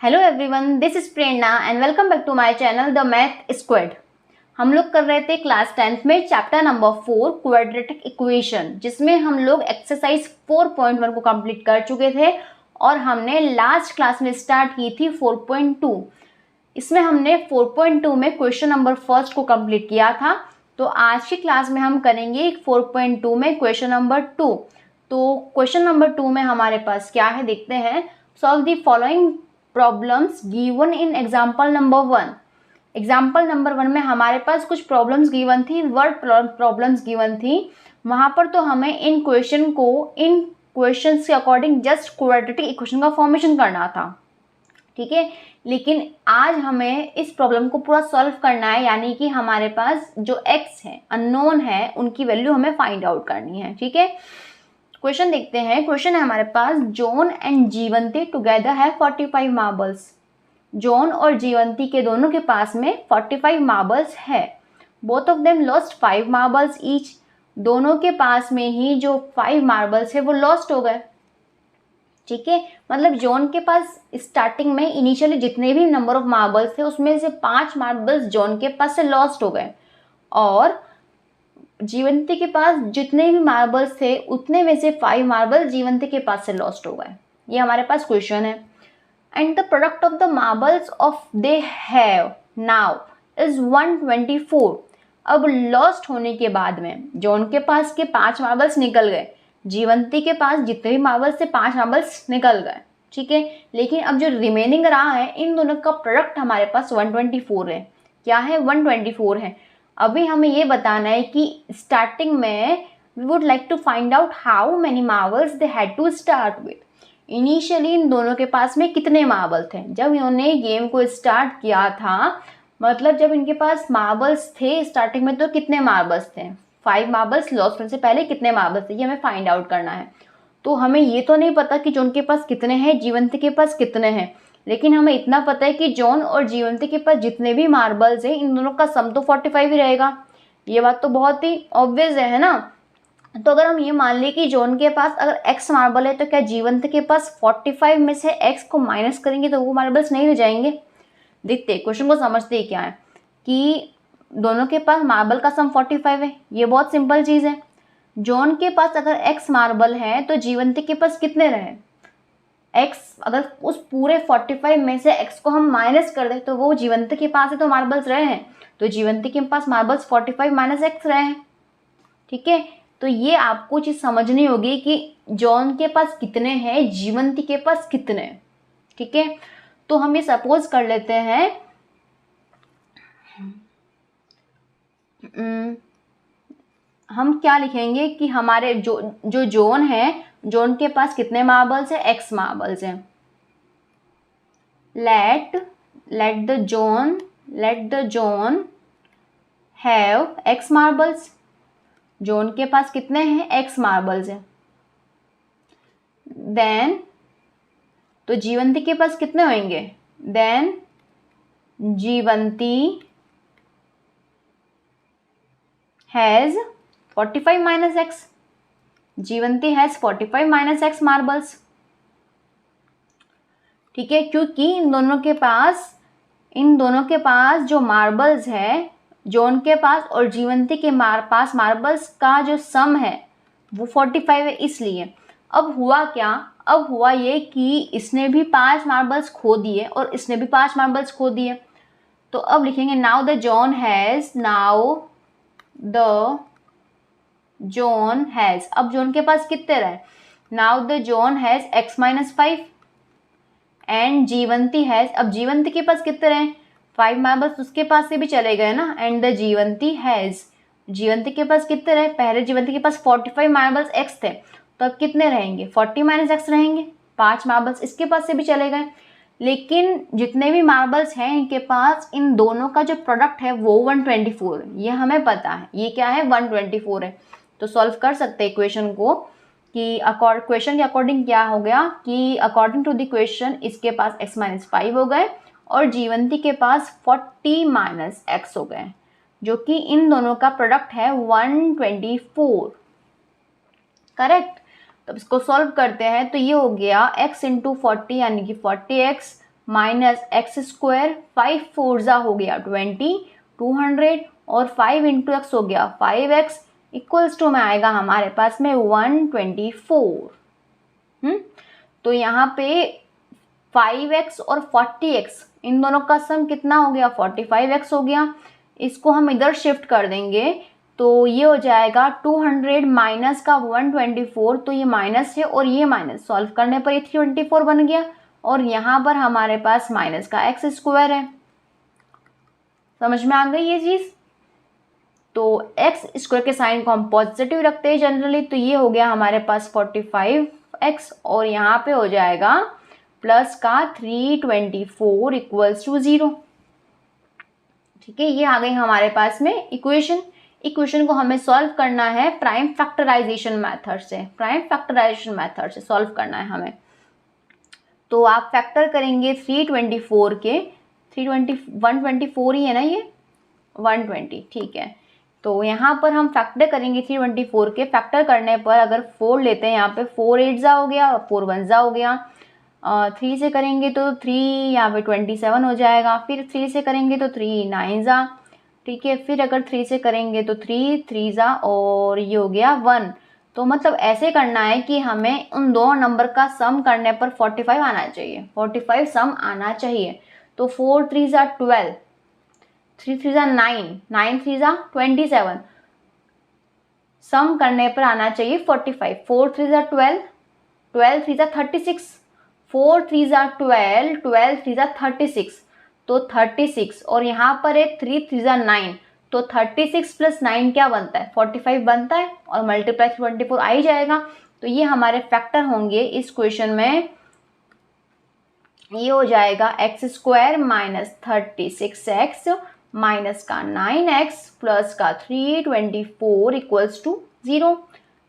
Hello everyone, this is Prerna and welcome back to my channel the math squad. हम लोग कर रहे थे क्लास 10th में चैप्टर नंबर 4 क्वाड्रेटिक इक्वेशन, जिसमें हम लोग एक्सरसाइज 4.1 को कंप्लीट कर चुके थे और हमने लास्ट क्लास में स्टार्ट की थी 4.2। इसमें हमने 4.2 में क्वेश्चन नंबर फर्स्ट को कंप्लीट किया था। तो आज की क्लास में हम करेंगे 4.2 में क्वेश्चन नंबर 2। तो क्वेश्चन नंबर 2 में हमारे पास क्या है देखते हैं। Solve the following problems given in example number 1। Example number 1 में हमारे पास कुछ प्रॉब्लम्स गिवन थी, वर्ड प्रॉब्लम्स गिवन थी। वहां पर तो हमें इन क्वेश्चंस के अकॉर्डिंग जस्ट क्वाड्रेटिक इक्वेशन का फॉर्मेशन करना था, ठीक है। लेकिन आज हमें इस प्रॉब्लम को पूरा सॉल्व करना है, यानी कि हमारे पास जो x है, अननोन है, उनकी वैल्यू हमें फाइंड आउट करनी है, ठीक है। क्वेश्चन देखते हैं। क्वेश्चन है हमारे पास, जॉन एंड जीवंती टुगेदर है 45 मार्बल्स। जॉन और जीवंती के दोनों के पास में 45 मार्बल्स है। Both of them lost 5 marbles each. दोनों के पास में ही जो 5 मार्बल्स है वो लॉस्ट हो गए, ठीक है। मतलब जॉन के पास स्टार्टिंग में इनिशियली जितने भी नंबर ऑफ मार्बल्स थे उसमें से 5 मार्बल्स जॉन के पास से लॉस्ट हो गए और जीवंती के पास जितने भी मार्बल्स थे उतने में से 5 मार्बल जीवंती के पास से लॉस्ट हो गए। ये हमारे पास क्वेश्चन है। And the product of the marbles of they have now is 124। अब लॉस्ट होने के बाद में जॉन के पास के 5 मार्बल्स निकल गए, जीवंती के पास जितने भी मार्बल्स थे 5 मार्बल्स निकल गए, ठीक है। लेकिन अब जो रिमेनिंग रहा है इन दोनों का प्रोडक्ट हमारे पास 124 है। क्या है? 124 है। अभी हमें ये बताना है कि स्टार्टिंग में we would like to find out how many marbles they had to start with. Initially इन दोनों के पास में कितने मार्बल थे जब इन्होंने गेम को स्टार्ट किया था। मतलब जब इनके पास मार्बल्स थे स्टार्टिंग में तो कितने मार्बल्स थे? 5 मार्बल्स लॉस्ट होने से पहले कितने मार्बल्स थे, ये हमें फाइंड आउट करना है। तो हमें ये तो नहीं पता कि जॉन के पास कितने हैं, जीवंती के पास कितने हैं, लेकिन हमें इतना पता है कि जॉन और जीवंती के पास जितने भी मार्बल्स हैं इन दोनों का सम तो 45 ही रहेगा। ये बात तो बहुत ही ऑब्वियस है ना। तो अगर हम ये मान लें कि जॉन के पास अगर x मार्बल है तो क्या जीवंती के पास 45 में से x को माइनस करेंगे तो वो मार्बल्स नहीं हो जाएंगे? देखते क्वेश्चन को समझते क्या है कि दोनों के पास मार्बल का सम 45 है। ये बहुत सिंपल चीज है। जॉन के पास अगर x मार्बल है तो जीवंती के पास कितने रहे? x, अगर उस पूरे 45 में से x को हम माइनस कर दें तो वो जीवंती के पास है तो मार्बल्स रहे हैं, तो जीवंती के पास मार्बल्स 45 माइनस x रहे हैं, ठीक है। तो ये आपको चीज समझनी होगी कि जॉन के पास कितने हैं, जीवंती के पास कितने हैं, ठीक है। तो हम ये सपोज कर लेते हैं हम क्या लिखेंगे कि हमारे जो जॉन है, जॉन के पास कितने मार्बल्स है? x मार्बल्स हैं। let the John have x marbles. John के पास कितने हैं? x मार्बल्स हैं। देन तो जीवंती के पास कितने होंगे? Then Jivanti has 45 minus x। Jivanti has 45 minus x marbles, ठीक है। क्योंकि इन दोनों के पास जो मार्बल्स है, जॉन के पास और जीवंती के पास मार्बल्स का जो सम है वो 45 है, इसलिए। अब हुआ क्या? अब हुआ ये कि इसने भी 5 मार्बल्स खो दिए और इसने भी 5 मार्बल्स खो दिए। तो अब लिखेंगे नाउ द जॉन हैज। अब जॉन के पास कितने रहे? Now the John has x minus 5 and Jivanti has. अब जीवंती के पास कितने रहे? 5 मार्बल्स उसके पास से भी चले गए ना। एंड द जीवंती हैज, जीवंती के पास कितने रहे? पहले जीवंती के पास 45 मार्बल्स x थे, तो अब कितने रहेंगे? 40 माइनस x रहेंगे। 5 मार्बल्स इसके पास से भी चले गए। लेकिन जितने भी मार्बल्स हैं इनके पास, इन दोनों का जो प्रोडक्ट है वो 124 है। ये हमें पता है। ये क्या है? 124 है। तो सॉल्व कर सकते हैं इक्वेशन को कि क्वेश्चन के अकॉर्डिंग क्या हो गया कि अकॉर्डिंग टू द क्वेश्चन इसके पास x माइनस 5 हो गए और जीवंती के पास 40 माइनस x हो गए, जो कि इन दोनों का प्रोडक्ट है 124, करेक्ट। तो इसको सॉल्व करते हैं तो ये हो गया x इंटू 40 यानी कि 40x माइनस एक्स स्क्वायर, 5 4 हो गया 20, 200 और 5 इंटू एक्स हो गया 5x इक्वल्स टू में आएगा हमारे पास में 124। तो यहाँ पे 5x और 40x इन दोनों का सम कितना हो गया 45x हो गया। इसको हम इधर शिफ्ट कर देंगे तो ये हो जाएगा 200 माइनस का 124, तो ये माइनस है और ये माइनस, सॉल्व करने पर ये 324 बन गया और यहाँ पर हमारे पास माइनस का एक्स स्क्वायर है। समझ में आ गई ये चीज। तो एक्स स्क्वायर के साइन को हम पॉजिटिव रखते हैं जनरली, तो ये हो गया हमारे पास 45x और यहाँ पे हो जाएगा प्लस का 324 इक्वल्स टू 0। ठीक है, ये आ गई हमारे पास में इक्वेशन। इक्वेशन को हमें सॉल्व करना है प्राइम फैक्टराइजेशन मेथड से, प्राइम फैक्टराइजेशन मेथड से सॉल्व करना है हमें। तो आप फैक्टर करेंगे 324 के, 124 ही है ना ये, 120, ठीक है। तो यहाँ पर हम फैक्टर करेंगे 324 के, फैक्टर करने पर अगर 4 लेते हैं यहाँ पे 4 8 हो गया, 4 1 हो गया, 3 से करेंगे तो 3 यहाँ पे 27 हो जाएगा, फिर 3 से करेंगे तो 3 9 ठीक है, फिर अगर 3 से करेंगे तो 3 3 और ये हो गया 1। तो मतलब ऐसे करना है कि हमें उन दो नंबर का सम करने पर 45 आना चाहिए, 45 सम आना चाहिए। तो 4 3 12, 3 3 9, 9 3 27, सम करने पर आना चाहिए 45। 4 3 12, 12 3 36, 4 3 12, 12 3 36, तो 36 और यहाँ पर है 3 3 9, तो 36 प्लस 9 क्या बनता है 45 बनता है और मल्टीप्लाई 24 आ ही जाएगा। तो ये हमारे फैक्टर होंगे इस क्वेश्चन में। ये हो जाएगा x square minus 36x minus का 9x प्लस का 324 इक्वल्स टू 0।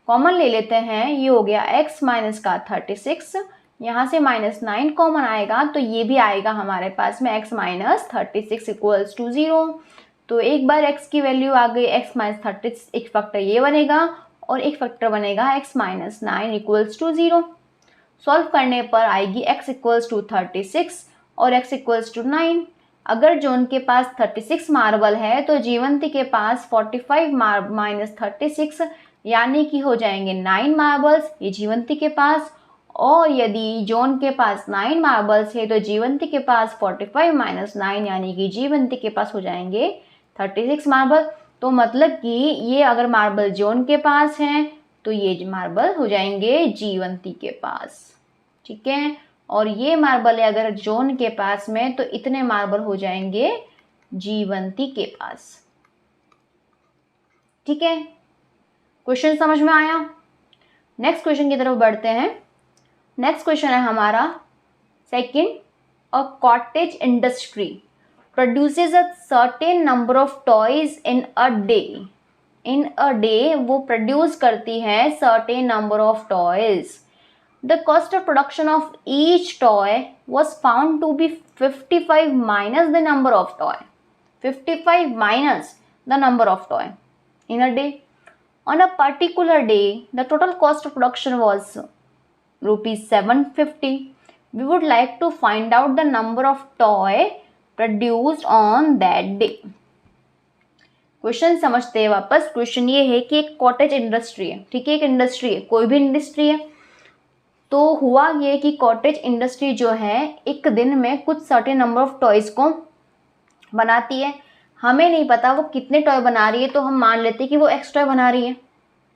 कॉमन ले लेते हैं, ये हो गया x माइनस का 36, यहाँ से माइनस 9 कॉमन आएगा तो ये भी आएगा हमारे पास में x माइनस 36 इक्वल्स टू 0। तो एक बार x की वैल्यू आ गई x माइनस 36, एक फैक्टर ये बनेगा और एक फैक्टर बनेगा x minus 9 equals to 0। Solve करने पर आएगी x इक्वल्स टू 36 और x इक्वल्स टू 9। अगर जोन के पास 36 मार्बल है तो जीवंती के पास 45 माइनस 36 यानी कि हो जाएंगे 9 मार्बल्स ये जीवंती के पास। और यदि जोन के पास 9 मार्बल्स है तो जीवंती के पास 45 माइनस 9 यानी कि जीवंती के पास हो जाएंगे 36 मार्बल। तो मतलब कि ये अगर मार्बल जोन के पास हैं तो ये मार्बल हो जाएंगे जीवंती के पास, ठीक है। और ये मार्बल है अगर जोन के पास में तो इतने मार्बल हो जाएंगे जीवंती के पास, ठीक है। क्वेश्चन समझ में आया। नेक्स्ट क्वेश्चन की तरफ बढ़ते हैं। नेक्स्ट क्वेश्चन है हमारा second, a cottage industry produces a certain number of toys in a day. In a day वो प्रोड्यूस करती है certain number of toys. The cost of production of each toy was found to be 55 minus the number of toy. 55 minus the number of toy in a day. On a particular day, the total cost of production was rupees 750. We would like to find out the number of toy produced on that day. Question समझते हैं वापस। Question ये है कि एक cottage industry है, ठीक है, एक इंडस्ट्री है, कोई भी इंडस्ट्री है। तो हुआ ये कि कॉटेज इंडस्ट्री जो है एक दिन में कुछ सर्टेन नंबर ऑफ टॉयज को बनाती है। हमें नहीं पता वो कितने टॉय बना रही है, तो हम मान लेते हैं कि वो एक्स टॉय बना रही है,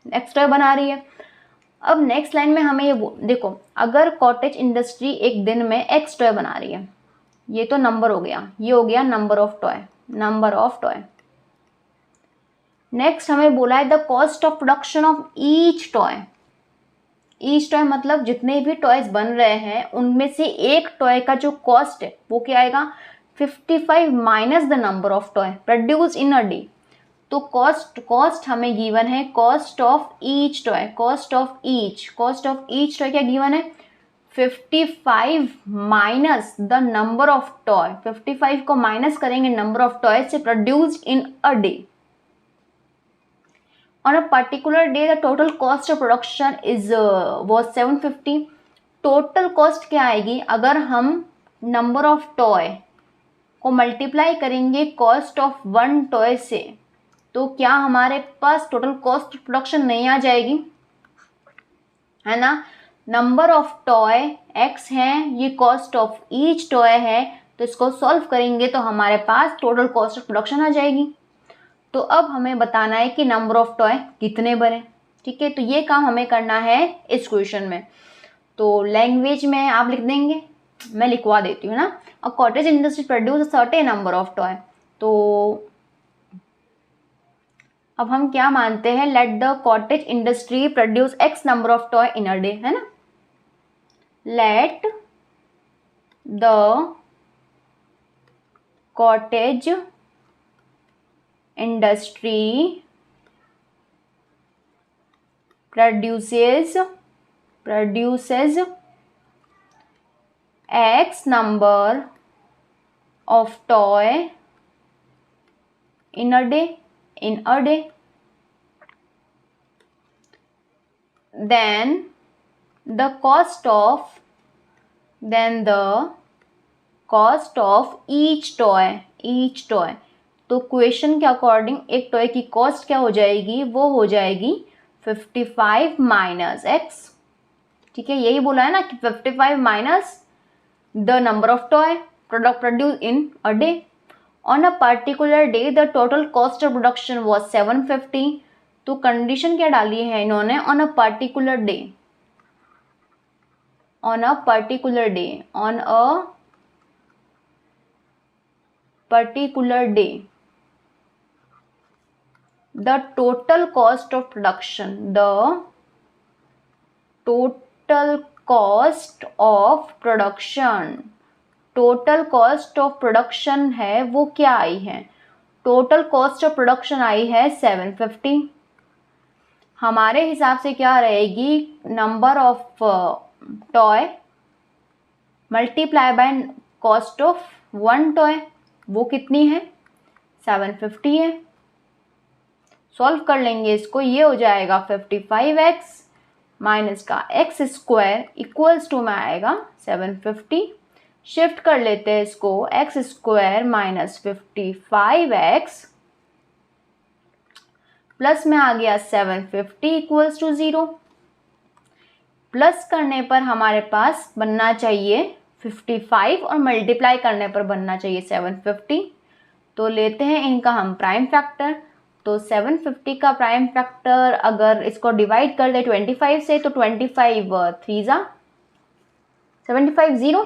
एक्स टॉय बना रही है। अब नेक्स्ट लाइन में हमें ये देखो, अगर कॉटेज इंडस्ट्री एक दिन में एक्स टॉय बना रही है, ये तो नंबर हो गया, ये हो गया number of toy, number of toy. Next हमें बोला है the cost of production of each toy. Each toy मतलब जितने भी टॉयज बन रहे हैं उनमें से एक टॉय का जो कॉस्ट है वो क्या आएगा 55 minus the number of toy produce in a day. तो कॉस्ट हमें गिवन है cost of each toy, cost of each toy क्या गिवन है 55 minus the number of toy. 55 को माइनस करेंगे नंबर ऑफ टॉय से produced in a day. On a particular day, the total cost of production was 750. Total cost क्या आएगी अगर हम number of toy को मल्टीप्लाई करेंगे कॉस्ट ऑफ वन टॉय से, तो क्या हमारे पास टोटल कॉस्ट प्रोडक्शन नहीं आ जाएगी, है ना। नंबर ऑफ टॉय x है, ये कॉस्ट ऑफ ईच टॉय है, तो इसको सॉल्व करेंगे तो हमारे पास टोटल कॉस्ट ऑफ प्रोडक्शन आ जाएगी। तो अब हमें बताना है कि नंबर ऑफ टॉय कितने बने, ठीक है। तो ये काम हमें करना है इस क्वेश्चन में। तो लैंग्वेज में आप लिख देंगे, मैं लिखवा देती हूँ ना। A cottage industry produce a certain number of toy. तो अब हम क्या मानते हैं, let the cottage industry produce X number of toy in a day, है ना। Let the cottage industry produces x number of toy in a day, then the cost of each toy। तो question के according एक toy की cost क्या हो जाएगी, वो हो जाएगी 55 माइनस एक्स, ठीक है। यही बोला है ना कि 55 minus the number of toy product produce in a day. On a particular day the total cost of production was 750। तो कंडीशन क्या डाली है इन्होंने, on a particular day, on a particular day the total cost of production है वो क्या आई है, total cost of production I है 750। हमारे हिसाब से क्या रहेगी, number of toy multiply by cost of one toy, वो कितनी है 750 है। सॉल्व कर लेंगे इसको, ये हो जाएगा 55x माइनस का एक्स स्क्वायर इक्वल्स टू में आएगा 750। शिफ्ट कर लेते हैं इसको, x square minus 55x plus में आ गया 750 इक्वल्स टू 0। प्लस करने पर हमारे पास बनना चाहिए 55 और मल्टीप्लाई करने पर बनना चाहिए 750। तो लेते हैं इनका हम प्राइम फैक्टर। तो 750 का प्राइम फैक्टर अगर इसको डिवाइड कर दे 25 से, तो 25 3 जा 75 0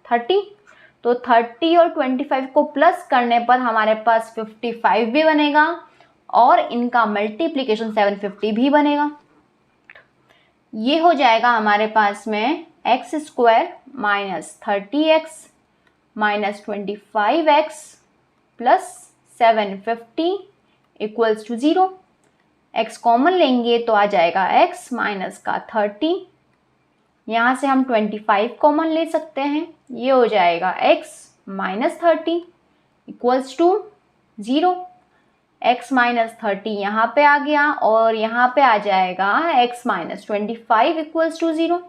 30। तो 30 और 25 को प्लस करने पर हमारे पास 55 भी बनेगा और इनका मल्टीप्लिकेशन 750 भी बनेगा। ये हो जाएगा हमारे पास में x square minus 30x minus 25x plus 750 equals to 0। x common लेंगे तो आ जाएगा x माइनस का 30, यहाँ से हम 25 कॉमन ले सकते हैं, ये हो जाएगा x minus 30 equals to 0। x minus 30 यहाँ पे आ गया और यहाँ पे आ जाएगा x minus 25 equals to 0।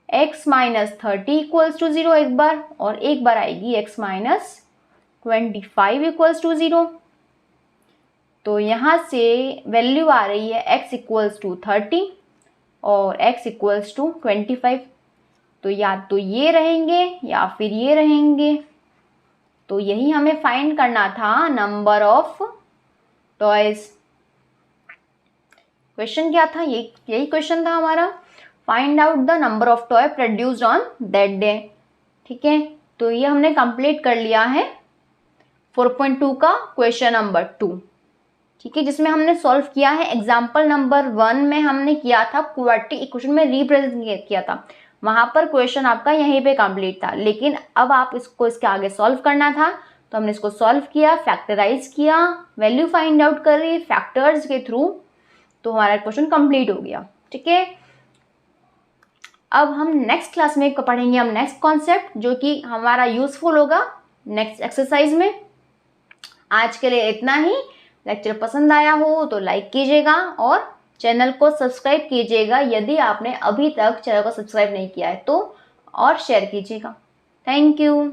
x minus 30 equals to 0 एक बार, और एक बार आएगी x माइनस 25 इक्वल्स टू 0। तो यहाँ से वैल्यू आ रही है x इक्वल्स टू 30 और x इक्वल्स टू 25। तो या तो ये रहेंगे या फिर ये रहेंगे। तो यही हमें फाइंड करना था, नंबर ऑफ टॉयज। क्वेश्चन क्या था, यही क्वेश्चन था हमारा, find out the number of toy produced on that day. ठीक है, तो ये हमने कंप्लीट कर लिया है 4.2 का क्वेश्चन नंबर 2। ठीक है, जिसमें हमने सॉल्व किया है एग्जाम्पल नंबर 1 में हमने किया था, क्वाड्रेटिक इक्वेशन में रिप्रेजेंट किया था, वहां पर क्वेश्चन आपका यहीं पे कंप्लीट था। लेकिन अब आप इसको इसके आगे सॉल्व करना था, तो हमने इसको सॉल्व किया, फैक्टराइज किया, वैल्यू फाइंड आउट करी फैक्टर्स के थ्रू, तो हमारा क्वेश्चन कंप्लीट हो गया। ठीक है, अब हम नेक्स्ट क्लास में पढ़ेंगे हम नेक्स्ट कॉन्सेप्ट, जो कि हमारा यूजफुल होगा नेक्स्ट एक्सरसाइज में। आज के लिए इतना ही। लेक्चर पसंद आया हो तो लाइक कीजिएगा और चैनल को सब्सक्राइब कीजिएगा यदि आपने अभी तक चैनल को सब्सक्राइब नहीं किया है तो, और शेयर कीजिएगा। Thank you.